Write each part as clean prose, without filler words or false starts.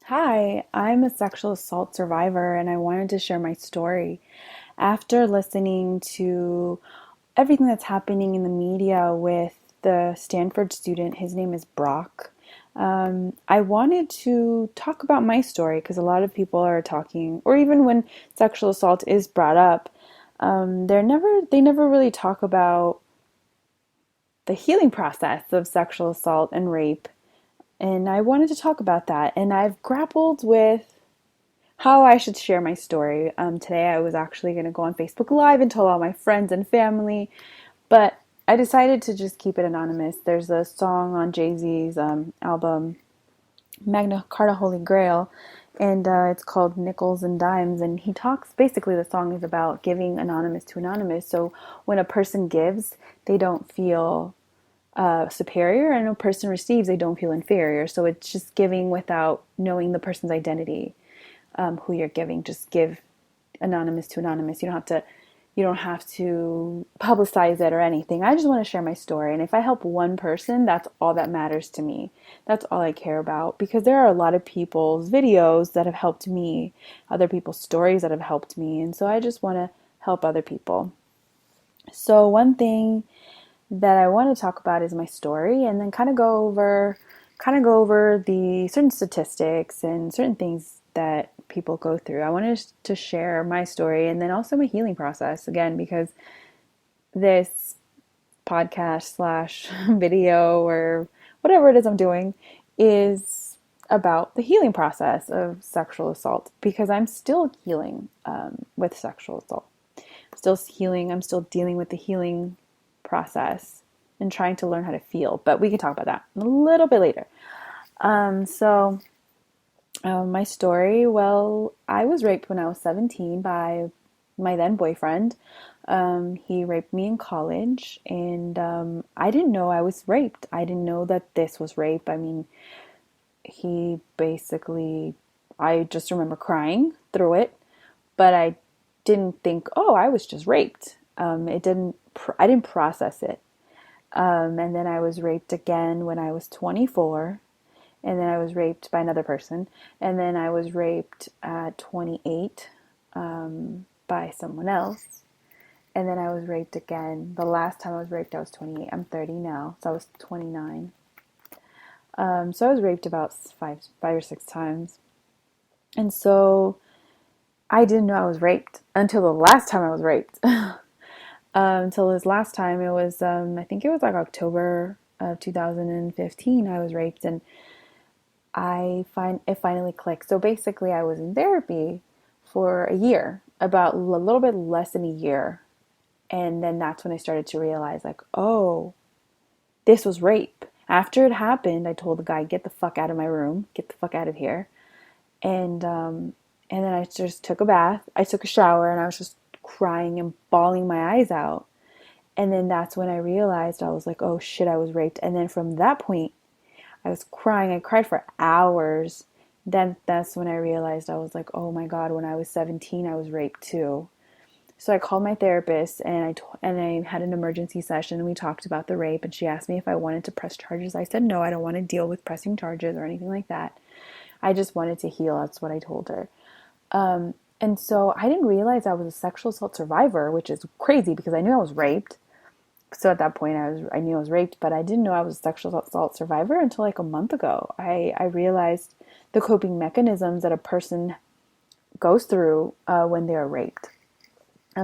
Hi, I'm a sexual assault survivor and I wanted to share my story. After listening to everything that's happening in the media with the Stanford student, his name is Brock, I wanted to talk about my story because a lot of people are talking, or even when sexual assault is brought up, they never really talk about the healing process of sexual assault and rape. And I wanted to talk about that. And I've grappled with how I should share my story. Today I was actually going to go on Facebook Live and tell all my friends and family, but I decided to just keep it anonymous. There's a song on Jay-Z's album, Magna Carta Holy Grail, and it's called Nickels and Dimes. And he talks, basically, the song is about giving anonymous to anonymous. So when a person gives, they don't feel superior, and a person receives, they don't feel inferior. So it's just giving without knowing the person's identity, who you're giving. Just give anonymous to anonymous. You don't have to publicize it or anything. I just want to share my story. And if I help one person, that's all that matters to me. That's all I care about, because there are a lot of people's videos that have helped me, other people's stories that have helped me. And so I just want to help other people. So one thing that I want to talk about is my story, and then kind of go over the certain statistics and certain things that people go through. I wanted to share my story and then also my healing process again, because this podcast slash video or whatever it is I'm doing is about the healing process of sexual assault, because I'm still healing with sexual assault. Still healing. I'm still dealing with the healing process and trying to learn how to feel. But we can talk about that a little bit later. So my story, well, I was raped when I was 17 by my then boyfriend. He raped me in college, and I didn't know I was raped. I didn't know that this was rape. I mean, he basically, I just remember crying through it, but I didn't think, oh, I was just raped. I didn't process it. And then I was raped again when I was 24. And then I was raped by another person. And then I was raped at 28 by someone else. And then I was raped again. The last time I was raped, I was 28. I'm 30 now, so I was 29. So I was raped about five or six times. And so I didn't know I was raped until the last time I was raped. Until this last time, it was, I think it was like October of 2015, I was raped, and it finally clicked. So basically, I was in therapy for a year, about a little bit less than a year. And then that's when I started to realize, like, oh, this was rape. After it happened, I told the guy, get the fuck out of my room, get the fuck out of here. And then I just took a bath. I took a shower, and I was just crying and bawling my eyes out. And then that's when I realized, I was like, oh shit, I was raped. And then from that point, I was crying. I cried for hours. Then that's when I realized, I was like, oh my God, when I was 17, I was raped too. So I called my therapist, and I had an emergency session, and we talked about the rape, and she asked me if I wanted to press charges. I said no, I don't want to deal with pressing charges or anything like that. I just wanted to heal. That's what I told her. And so I didn't realize I was a sexual assault survivor, which is crazy because I knew I was raped. So at that point, I knew I was raped, but I didn't know I was a sexual assault survivor until like a month ago. I realized the coping mechanisms that a person goes through when they are raped.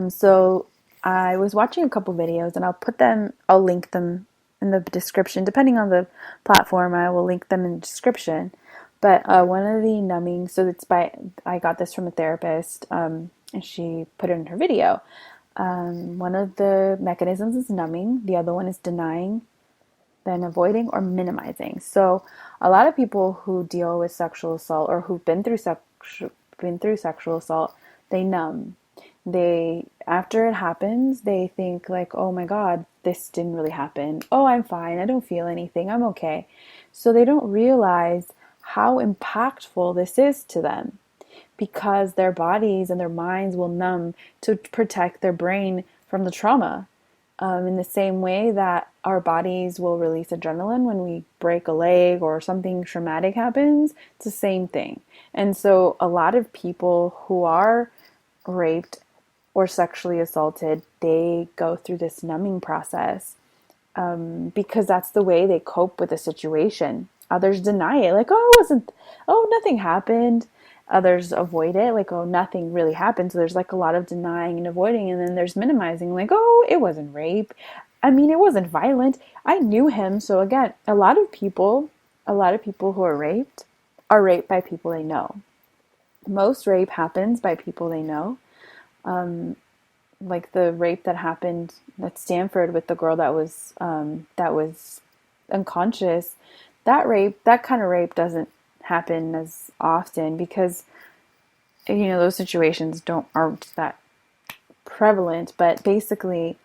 So I was watching a couple videos, and I'll link them in the description. Depending on the platform, I will link them in the description. But one of the numbing, I got this from a therapist, and she put it in her video. One of the mechanisms is numbing, the other one is denying, then avoiding, or minimizing. So a lot of people who deal with sexual assault, or who've been through sexual assault, they numb. They, after it happens, they think like, oh my God, this didn't really happen. Oh, I'm fine. I don't feel anything. I'm okay. So they don't realize how impactful this is to them, because their bodies and their minds will numb to protect their brain from the trauma. In the same way that our bodies will release adrenaline when we break a leg or something traumatic happens. It's the same thing. And so a lot of people who are raped or sexually assaulted, they go through this numbing process, because that's the way they cope with the situation. Others deny it, like, oh, it wasn't, oh, nothing happened. Others avoid it, like, oh, nothing really happened. So there's like a lot of denying and avoiding, and then there's minimizing, like, oh, it wasn't rape. I mean, it wasn't violent. I knew him. So again, a lot of people who are raped by people they know. Most rape happens by people they know. Like the rape that happened at Stanford with the girl that was unconscious. That kind of rape doesn't happen as often because those situations aren't that prevalent. But basically,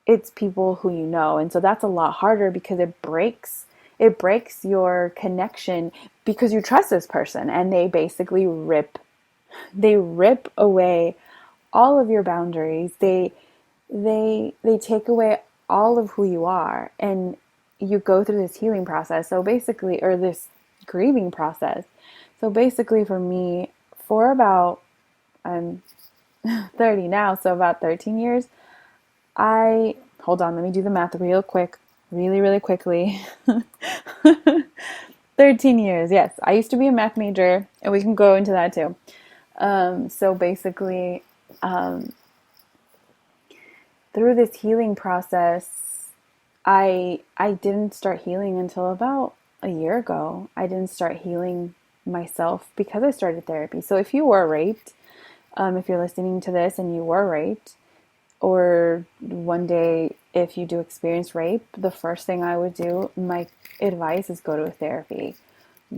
it's people who you know, and so that's a lot harder because it breaks your connection because you trust this person, and they basically rip away all of your boundaries. They take away all of who you are, and you go through this healing process. So basically, or this grieving process. So basically, for me, for about I'm 30 now, so about 13 years, hold on, let me do the math real quick, really, really quickly. 13 years, yes. I used to be a math major, and we can go into that too. So basically, through this healing process, I didn't start healing until about a year ago. I didn't start healing myself because I started therapy. So if you were raped, if you're listening to this and you were raped, or one day if you do experience rape, the first thing I would do, my advice is go to therapy.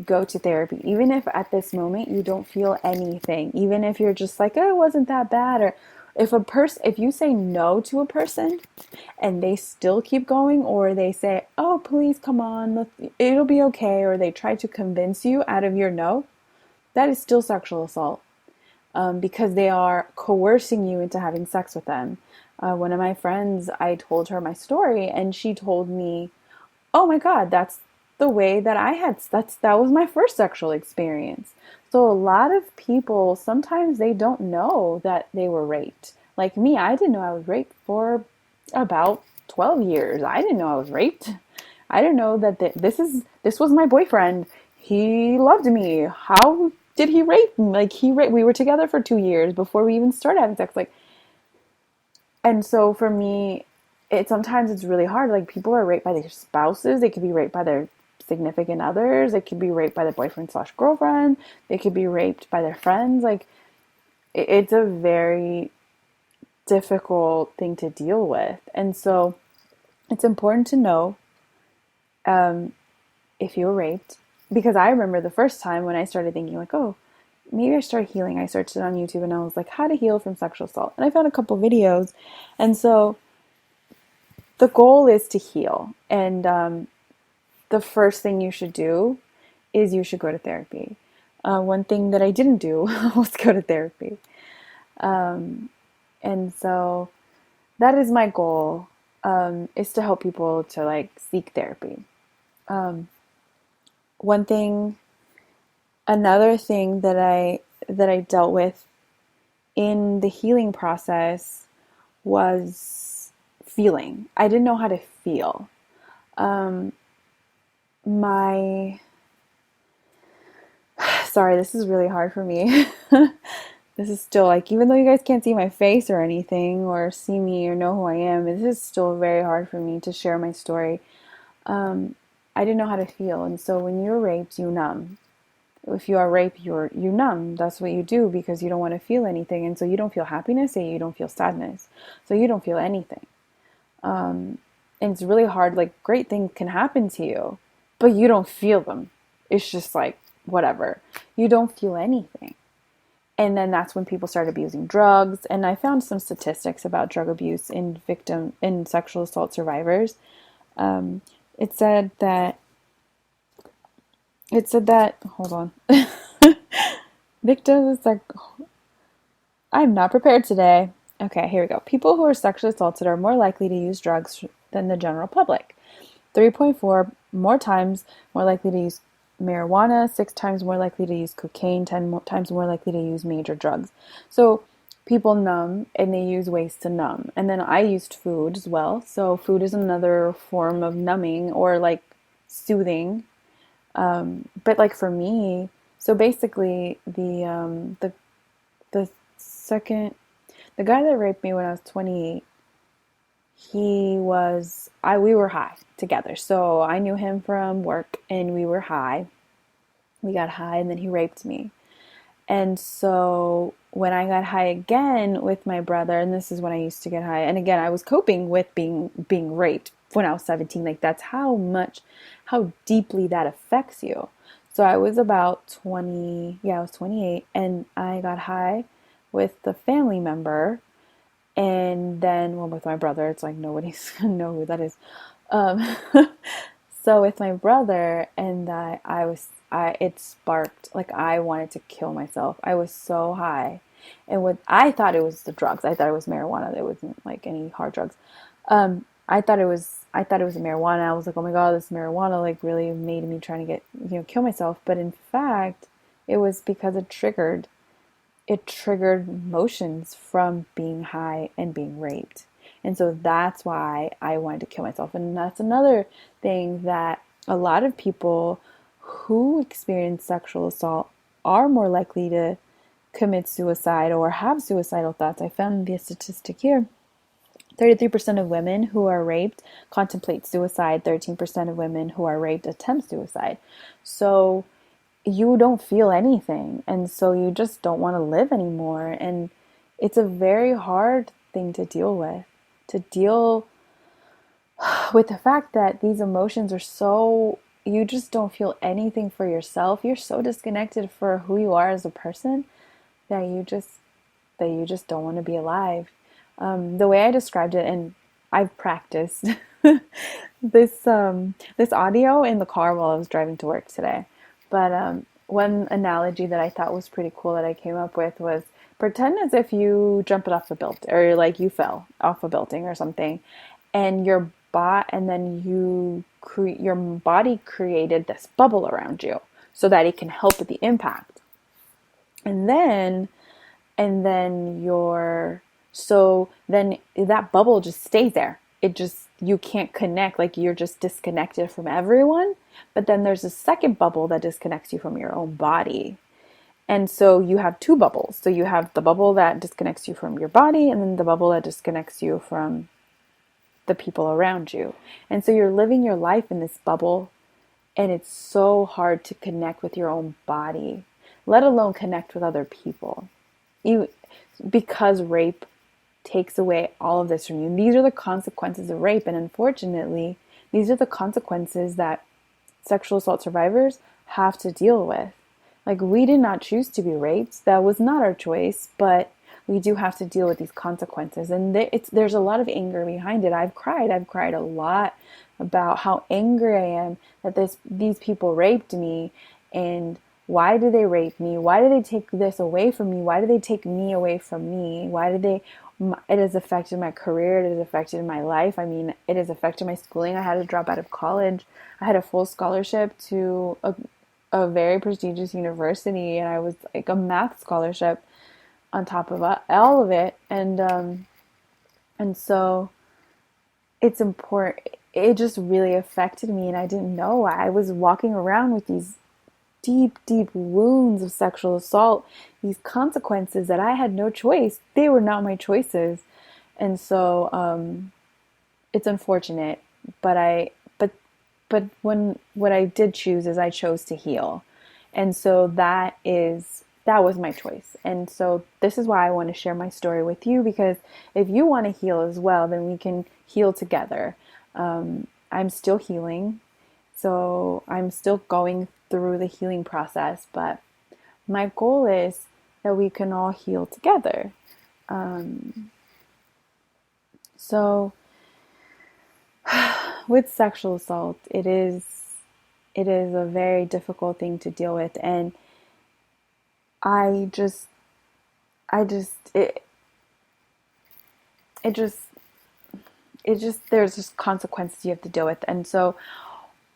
Go to therapy. Even if at this moment you don't feel anything, even if you're just like, oh, it wasn't that bad, or if you say no to a person and they still keep going, or they say, oh, please come on, it'll be okay, or they try to convince you out of your no, that is still sexual assault, because they are coercing you into having sex with them. One of my friends, I told her my story, and she told me, oh my God, that's the way that that was my first sexual experience. So a lot of people, sometimes they don't know that they were raped. Like me, I didn't know I was raped for about 12 years. I didn't know I was raped. I didn't know that this was my boyfriend. He loved me. How did he rape me? Like we were together for 2 years before we even started having sex. Like, and so for me, sometimes it's really hard. Like people are raped by their spouses. They could be raped by their significant others. They could be raped by their boyfriend/girlfriend. They could be raped by their friends. Like it's a very difficult thing to deal with. And so it's important to know, if you were raped, because I remember the first time when I started thinking like, oh, maybe I start healing. I searched it on YouTube and I was like, how to heal from sexual assault. And I found a couple videos. And so the goal is to heal. And the first thing you should do is you should go to therapy. One thing that I didn't do was go to therapy. And so that is my goal, is to help people to like seek therapy. Another thing that I dealt with in the healing process was feeling. I didn't know how to feel. Sorry, this is really hard for me. This is still like, even though you guys can't see my face or anything, or see me or know who I am, this is still very hard for me to share my story. I didn't know how to feel, and so when you're raped, you numb. If you are raped, you numb. That's what you do because you don't want to feel anything, and so you don't feel happiness, and you don't feel sadness, so you don't feel anything. And it's really hard. Like great things can happen to you, but you don't feel them. It's just like whatever. You don't feel anything. And then that's when people start abusing drugs. And I found some statistics about drug abuse in sexual assault survivors. It said that, hold on. Victims, like, I'm not prepared today. Okay, here we go. People who are sexually assaulted are more likely to use drugs than the general public. 3.4 more times more likely to use marijuana, 6 times more likely to use cocaine, 10 more times more likely to use major drugs. So people numb and they use ways to numb. And then I used food as well. So food is another form of numbing or like soothing. But like for me, so basically the second the guy that raped me when I was 28, we were high together. So I knew him from work and we were high. We got high and then he raped me. And so when I got high again with my brother, and this is when I used to get high, and again I was coping with being raped when I was 17. Like that's how deeply that affects you. So I was about 20, yeah, I was 28 and I got high with the family member and then well with my brother, it's like nobody's gonna know who that is. Um, so with my brother, and I it sparked like I wanted to kill myself. I was so high, and what I thought it was the drugs. I thought it was marijuana. There wasn't like any hard drugs. I thought it was marijuana. I was like, oh my god, this marijuana like really made me trying to get kill myself. But in fact, it was because it triggered emotions from being high and being raped. And so that's why I wanted to kill myself. And that's another thing that a lot of people who experience sexual assault are more likely to commit suicide or have suicidal thoughts. I found the statistic here. 33% of women who are raped contemplate suicide. 13% of women who are raped attempt suicide. So you don't feel anything, and so you just don't want to live anymore. And it's a very hard thing to deal with the fact that these emotions are so, you just don't feel anything for yourself. You're so disconnected for who you are as a person that you just don't want to be alive. The way I described it, and I've practiced this audio in the car while I was driving to work today. But one analogy that I thought was pretty cool that I came up with was pretend as if you jumped off a building or like you fell off a building or something, and your body created this bubble around you so that it can help with the impact, and then and then your so then that bubble just stays there. It just, you can't connect, like you're just disconnected from everyone. But then there's a second bubble that disconnects you from your own body. And so you have two bubbles. So you have the bubble that disconnects you from your body, and then the bubble that disconnects you from the people around you. And so you're living your life in this bubble, and it's so hard to connect with your own body, let alone connect with other people. You Because rape takes away all of this from you. These are the consequences of rape, and unfortunately, these are the consequences that sexual assault survivors have to deal with. Like, we did not choose to be raped. That was not our choice, but we do have to deal with these consequences. And there's a lot of anger behind it. I've cried. I've cried a lot about how angry I am that these people raped me, and why did they rape me? Why did they take this away from me? Why did they take me away from me? Why did they? It has affected my career. It has affected my life. I mean, it has affected my schooling. I had to drop out of college. I had a full scholarship to a very prestigious university, and I was like a math scholarship on top of all of it. And so it's important. It just really affected me, and I didn't know. I was walking around with these deep, deep wounds of sexual assault, these consequences that I had no choice. They were not my choices. And so it's unfortunate, but when what I did choose is I chose to heal. And so that was my choice. And so this is why I want to share my story with you, because if you want to heal as well, then we can heal together. I'm still healing. So I'm still going through the healing process, but my goal is that we can all heal together. So with sexual assault, it is a very difficult thing to deal with, and I just I just it just there's just consequences you have to deal with. And so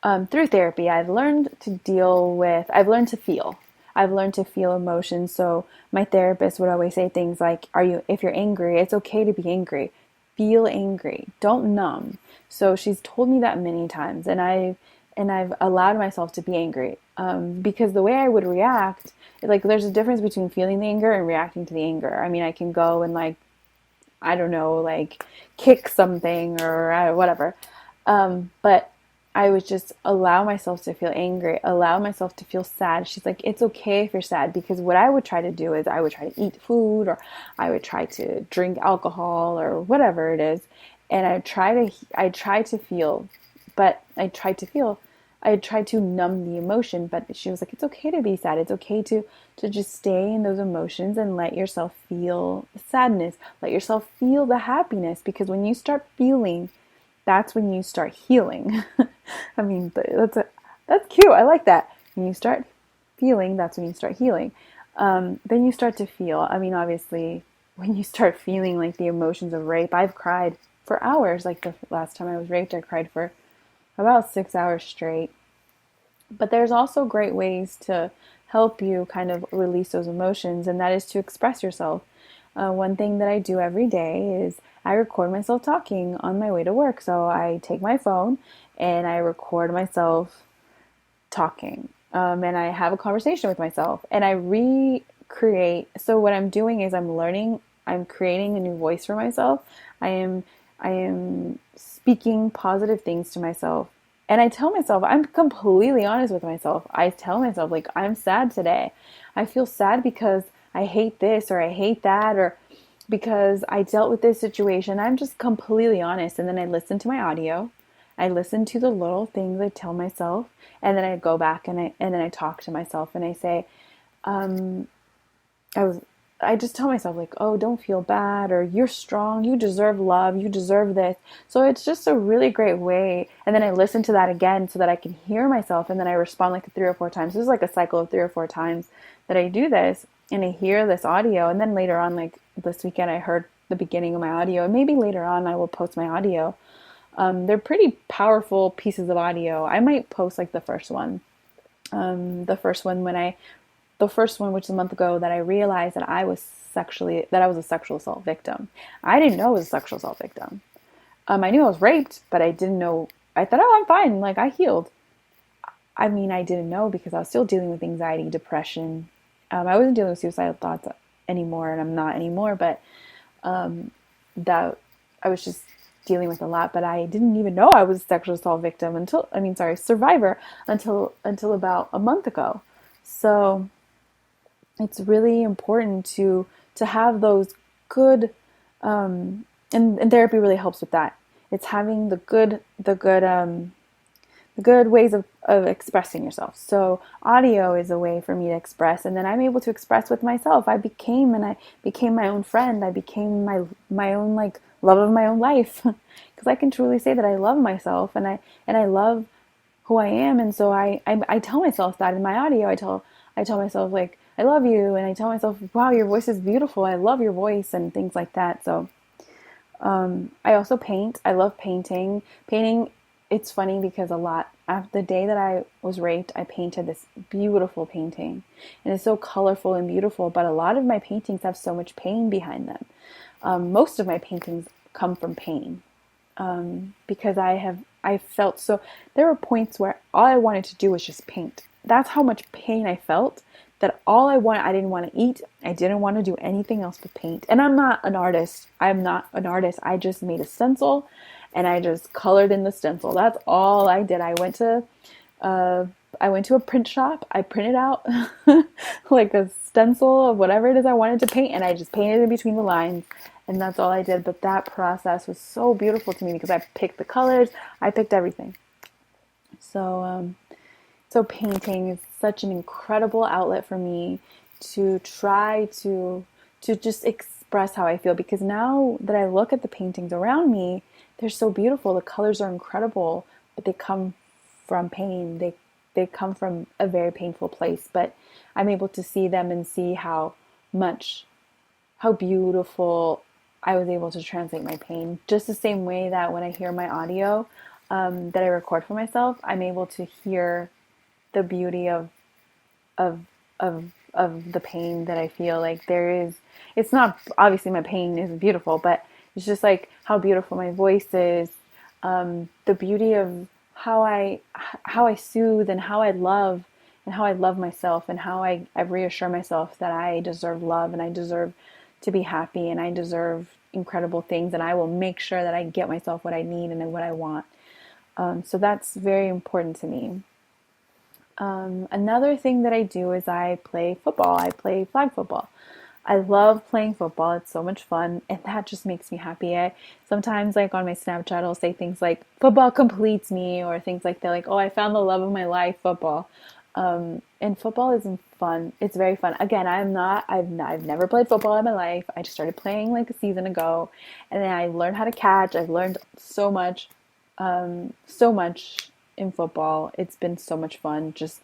through therapy, I've learned to feel. I've learned to feel emotions. So my therapist would always say things like, if you're angry, it's okay to be angry. Feel angry. Don't numb. So she's told me that many times, and I've allowed myself to be angry. Because the way I would react, like there's a difference between feeling the anger and reacting to the anger. I mean, I can go and like, I don't know, like kick something or whatever. But I would just allow myself to feel angry, allow myself to feel sad. She's like, it's okay if you're sad, because what I would try to do is I would try to eat food, or I would try to drink alcohol or whatever it is. And I try to feel, but I tried to numb the emotion, but she was like, it's okay to be sad. It's okay to just stay in those emotions and let yourself feel the sadness, let yourself feel the happiness, because when you start feeling, that's when you start healing. I mean, that's cute. I like that. When you start feeling, that's when you start healing. Then you start to feel. I mean, obviously, when you start feeling like the emotions of rape, I've cried for hours. Like the last time I was raped, I cried for about 6 hours straight. But there's also great ways to help you kind of release those emotions, and that is to express yourself. One thing that I do every day is I record myself talking on my way to work. So I take my phone and I record myself talking. And I have a conversation with myself and I recreate. So what I'm doing is I'm creating a new voice for myself. I am speaking positive things to myself. And I tell myself, I'm completely honest with myself. I tell myself, like, I'm sad today. I feel sad because I hate this or I hate that, or because I dealt with this situation. I'm just completely honest. And then I listen to my audio. I listen to the little things I tell myself. And then I go back and then I talk to myself and I say, um, I was I just tell myself like, oh, don't feel bad, or you're strong, you deserve love, you deserve this. So it's just a really great way. And then I listen to that again so that I can hear myself, and then I respond like 3 or 4 times. This is like a cycle of 3 or 4 times that I do this, and I hear this audio. And then later on, like this weekend, I heard the beginning of my audio, and maybe later on I will post my audio. They're pretty powerful pieces of audio. I might post like the first one. The first one when I the first one, which is a month ago, that I realized that I was a sexual assault victim. I didn't know I was a sexual assault victim. I knew I was raped, but I didn't know. I thought, oh, I'm fine. Like, I healed. I mean, I didn't know because I was still dealing with anxiety, depression. I wasn't dealing with suicidal thoughts anymore, and I'm not anymore, but that I was just dealing with a lot. But I didn't even know I was a sexual assault victim survivor until about a month ago. So it's really important to have those good and therapy really helps with that. It's having the good ways of expressing yourself. So audio is a way for me to express, and then I'm able to express with myself. I became my own friend. I became my own like love of my own life, because I can truly say that I love myself and I love who I am. And so I tell myself that in my audio. I tell myself like, I love you, and I tell myself, wow, your voice is beautiful. I love your voice, and things like that. So I also paint. I love painting. Painting, it's funny because after the day that I was raped, I painted this beautiful painting. And it's so colorful and beautiful, but a lot of my paintings have so much pain behind them. Most of my paintings come from pain. Because I felt so, there were points where all I wanted to do was just paint. That's how much pain I felt, that I didn't want to eat. I didn't want to do anything else but paint. And I'm not an artist. I just made a stencil and I just colored in the stencil. That's all I did. I went to a print shop. I printed out like a stencil of whatever it is I wanted to paint, and I just painted in between the lines, and that's all I did. But that process was so beautiful to me because I picked the colors, I picked everything. So painting is such an incredible outlet for me to try to just express how I feel, because now that I look at the paintings around me, they're so beautiful. The colors are incredible, but they come from pain. They come from a very painful place, but I'm able to see them and see how beautiful I was able to translate my pain. Just the same way that when I hear my audio that I record for myself, I'm able to hear the beauty of of the pain that I feel. Like there is, it's not, obviously my pain is beautiful, but it's just like how beautiful my voice is, the beauty of how I soothe and how I love myself, and how I reassure myself that I deserve love, and I deserve to be happy, and I deserve incredible things, and I will make sure that I get myself what I need and what I want. So that's very important to me. Another thing that I do is I play football. I play flag football. I love playing football. It's so much fun, and that just makes me happy. I sometimes, like on my Snapchat, I'll say things like "football completes me" or things like that. Like, "Oh, I found the love of my life, football." And football is fun. It's very fun. Again, I've never played football in my life. I just started playing like a season ago, and then I learned how to catch. I've learned so much in football. It's been so much fun. Just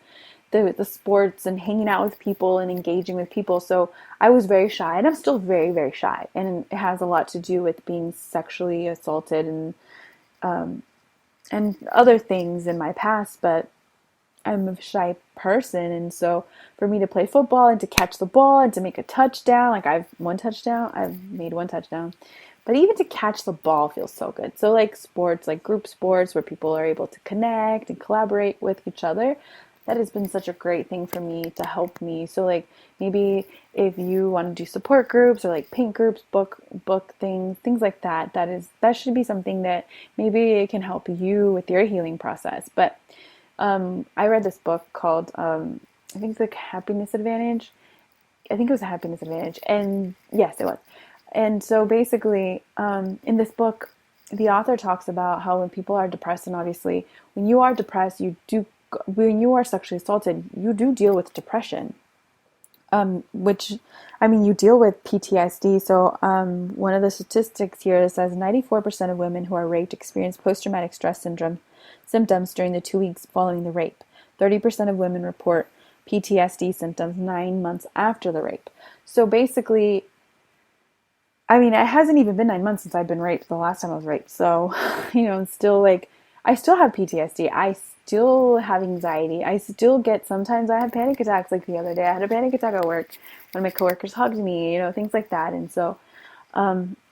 the sports and hanging out with people and engaging with people. So I was very shy, and I'm still very, very shy. And it has a lot to do with being sexually assaulted and other things in my past, but I'm a shy person. And so for me to play football and to catch the ball and to make a touchdown, like I've made one touchdown, but even to catch the ball feels so good. So like sports, like group sports where people are able to connect and collaborate with each other, that has been such a great thing for me to help me. So like maybe if you want to do support groups or like paint groups, book things like that, that should be something that maybe it can help you with your healing process. But I read this book called I think it's like Happiness Advantage. I think it was a Happiness Advantage, and yes, it was. And so basically, in this book, the author talks about how when people are depressed, and obviously when you are depressed, when you are sexually assaulted, you do deal with depression. Which, I mean, you deal with PTSD. So, one of the statistics here says 94% of women who are raped experience post-traumatic stress syndrome symptoms during the 2 weeks following the rape. 30% of women report PTSD symptoms 9 months after the rape. So basically, I mean, it hasn't even been 9 months since I've been raped, the last time I was raped. So, it's still like, I still have PTSD. I still have anxiety. I still sometimes I have panic attacks. Like the other day, I had a panic attack at work. One of my coworkers hugged me, things like that. And so,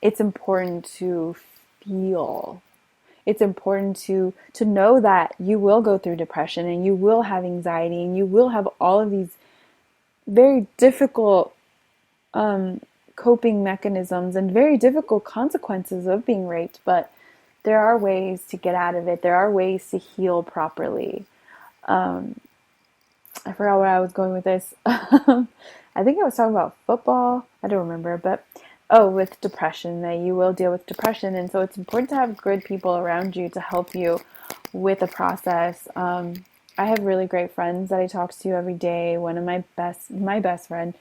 it's important to feel. It's important to know that you will go through depression, and you will have anxiety, and you will have all of these very difficult coping mechanisms and very difficult consequences of being raped, but there are ways to get out of it. There are ways to heal properly. I forgot where I was going with this. I think I was talking about football. I don't remember, but with depression, that you will deal with depression. And so it's important to have good people around you to help you with the process. I have really great friends that I talk to every day. One of my best friend,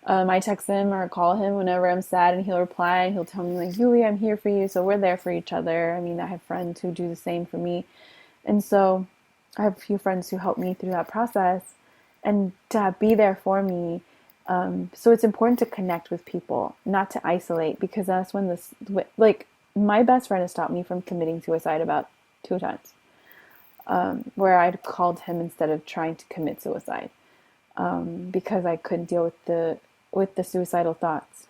I text him or call him whenever I'm sad, and he'll reply and he'll tell me like, "Yuli, I'm here for you." So we're there for each other. I mean, I have friends who do the same for me. And so I have a few friends who help me through that process and to be there for me. So it's important to connect with people, not to isolate, because that's when like my best friend has stopped me from committing suicide about 2 times, where I'd called him instead of trying to commit suicide, because I couldn't deal with the suicidal thoughts.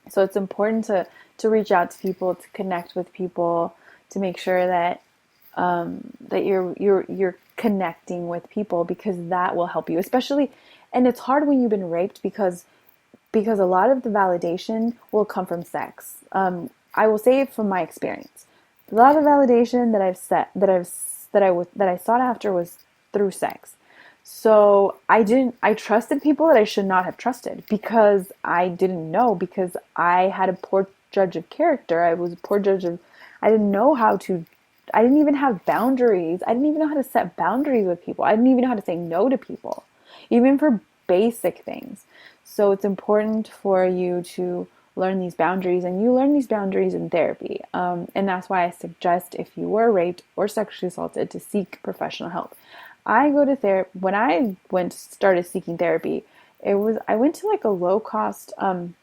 So it's important to reach out to people, to connect with people, to make sure that that you're connecting with people, because that will help you, especially. And it's hard when you've been raped, because a lot of the validation will come from sex. I will say it from my experience. A lot of the validation that I sought after was through sex. So I trusted people that I should not have trusted, because I didn't know, because I had a poor judge of character. I was a poor judge of, I didn't know I didn't even have boundaries. I didn't even know how to set boundaries with people. I didn't even know how to say no to people, even for basic things. So it's important for you to learn these boundaries, and you learn these boundaries in therapy. And that's why I suggest, if you were raped or sexually assaulted, to seek professional help. I go to therapy. When I started seeking therapy, I went to like a low cost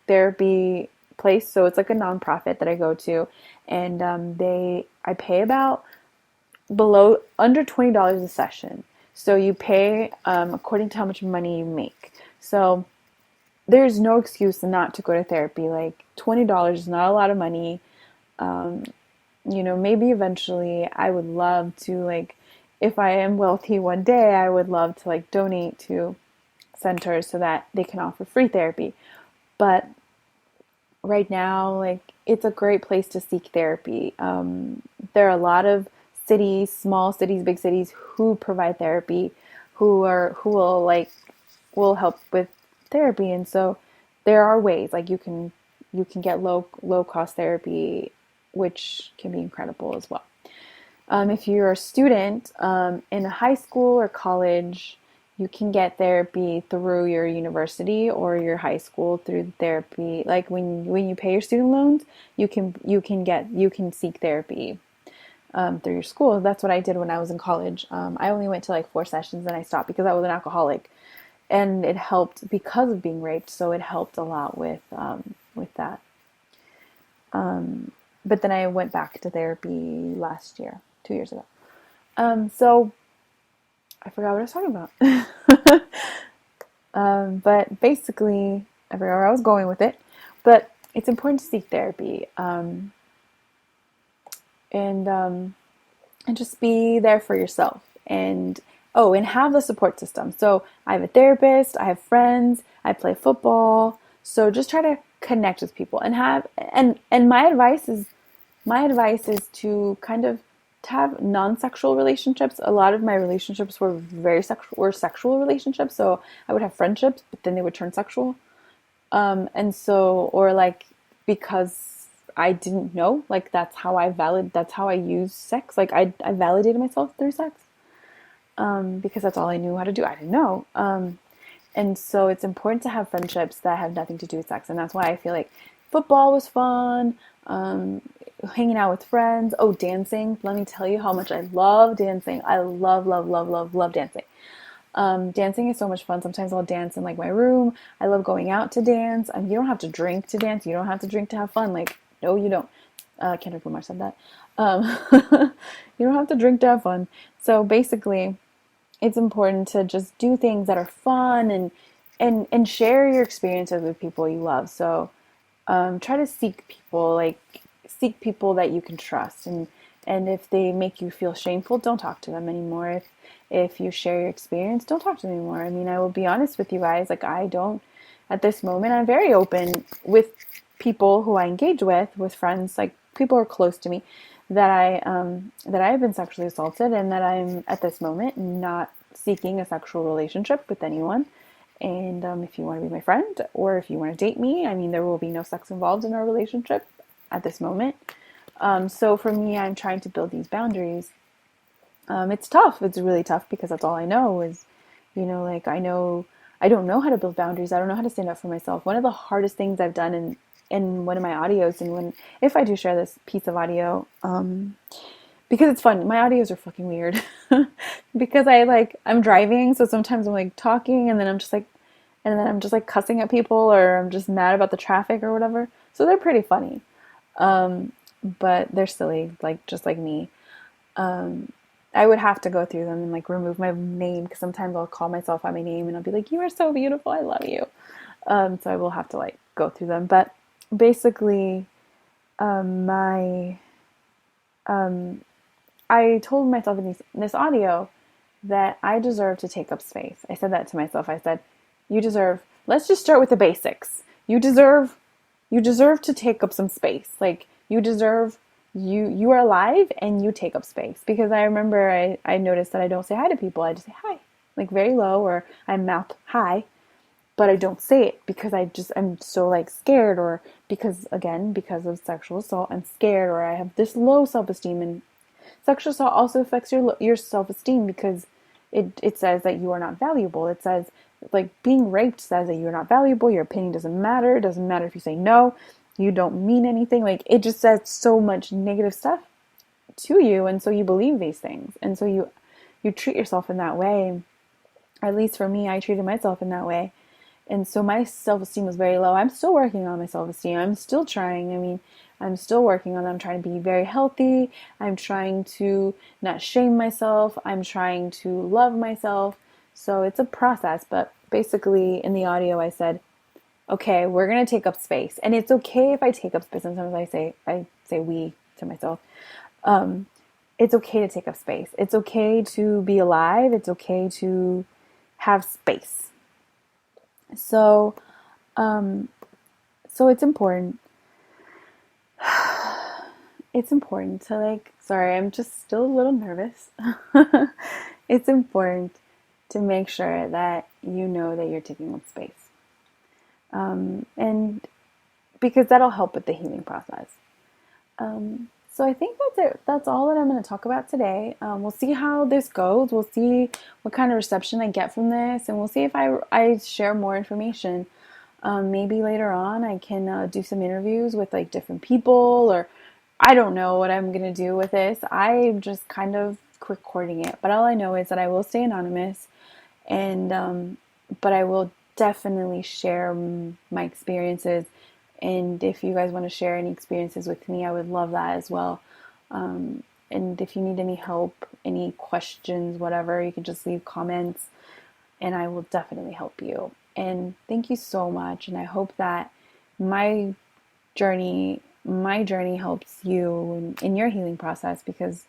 therapy place. So it's like a nonprofit that I go to, and I pay about below under $20 a session. So you pay according to how much money you make. So there's no excuse not to go to therapy. Like $20 is not a lot of money. Maybe eventually I would love to, like, if I am wealthy one day, I would love to like donate to centers so that they can offer free therapy. But right now, like, it's a great place to seek therapy. There are a lot of cities, small cities, big cities, who provide therapy, who will help with therapy, and so there are ways, like, you can get low cost therapy, which can be incredible as well. If you're a student in a high school or college, you can get therapy through your university or your high school through therapy. Like when you pay your student loans, you can seek therapy through your school. That's what I did when I was in college. I only went to like 4 sessions and I stopped because I was an alcoholic, and it helped because of being raped. So it helped a lot with that. But then I went back to therapy last year, 2 years ago. So I forgot what I was talking about. But basically, I forgot where I was going with it. But it's important to seek therapy, and just be there for yourself. And have the support system. So I have a therapist, I have friends, I play football. So just try to connect with people and my advice is to kind of to have non-sexual relationships. A lot of my relationships were sexual relationships. So I would have friendships, but then they would turn sexual. And so, or like, because I didn't know, like, that's how I use sex. Like, I validated myself through sex. Because that's all I knew how to do. I didn't know. And so it's important to have friendships that have nothing to do with sex. And that's why I feel like football was fun. Hanging out with friends. Oh, dancing. Let me tell you how much I love dancing. I love, love, love, love, love dancing. Dancing is so much fun. Sometimes I'll dance in like my room. I love going out to dance. You don't have to drink to dance. You don't have to drink to have fun. Like, no, you don't. Kendrick Lamar said that. You don't have to drink to have fun. So basically, it's important to just do things that are fun and share your experiences with people you love. So try to seek people that you can trust, and if they make you feel shameful, don't talk to them anymore. If you share your experience, don't talk to them anymore. I mean, I will be honest with you guys, like, I don't, at this moment, I'm very open with people who I engage with friends, like people who are close to me, that I have been sexually assaulted, and that I'm at this moment not seeking a sexual relationship with anyone. And if you want to be my friend, or if you want to date me, I mean, there will be no sex involved in our relationship at this moment. So for me, I'm trying to build these boundaries. It's tough. It's really tough because that's all I know is, like, I don't know how to build boundaries. I don't know how to stand up for myself. One of the hardest things I've done in one of my audios, and if I do share this piece of audio, because it's fun. My audios are fucking weird because I'm driving. So sometimes I'm like talking and then I'm just like cussing at people, or I'm just mad about the traffic or whatever. So they're pretty funny. But they're silly, like, just like me. I would have to go through them and like remove my name, because sometimes I'll call myself by my name and I'll be like, "You are so beautiful. I love you." So I will have to like go through them. But basically, I told myself in this audio that I deserve to take up space. I said that to myself. I said, "You deserve, let's just start with the basics. You deserve to take up some space. Like, you are alive and you take up space." Because I remember I noticed that I don't say hi to people. I just say hi, like very low, or I mouth hi, but I don't say it because I'm so like scared, or because of sexual assault, I'm scared, or I have this low self-esteem. And sexual assault also affects your self-esteem, because it says that you are not valuable. It says, like, being raped says that you're not valuable, your opinion doesn't matter, it doesn't matter if you say no, you don't mean anything. Like, it just says so much negative stuff to you, and so you believe these things, and so you treat yourself in that way. At least for me, I treated myself in that way. And so my self-esteem was very low. I'm still working on my self-esteem. I'm still trying. I mean, I'm still working on it. I'm trying to be very healthy. I'm trying to not shame myself. I'm trying to love myself. So it's a process, but basically in the audio I said, okay, we're going to take up space. And it's okay if I take up space. Sometimes I say we to myself. It's okay to take up space. It's okay to be alive. It's okay to have space. So, um, so it's important. It's important to like, sorry, I'm just still a little nervous. It's important to make sure that you know that you're taking up space. And because that'll help with the healing process. So I think that's it. That's all that I'm going to talk about today. We'll see how this goes. We'll see what kind of reception I get from this, and we'll see if I share more information. Maybe later on I can do some interviews with like different people, or I don't know what I'm going to do with this. I'm just kind of recording it, but all I know is that I will stay anonymous, and but I will definitely share my experiences. And if you guys want to share any experiences with me, I would love that as well. And if you need any help, any questions, whatever, you can just leave comments and I will definitely help you. And thank you so much. And I hope that my my journey helps you in your healing process, because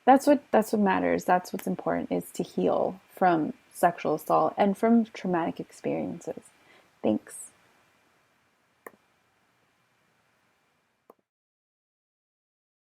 that's what matters. That's what's important, is to heal from sexual assault and from traumatic experiences. Thanks.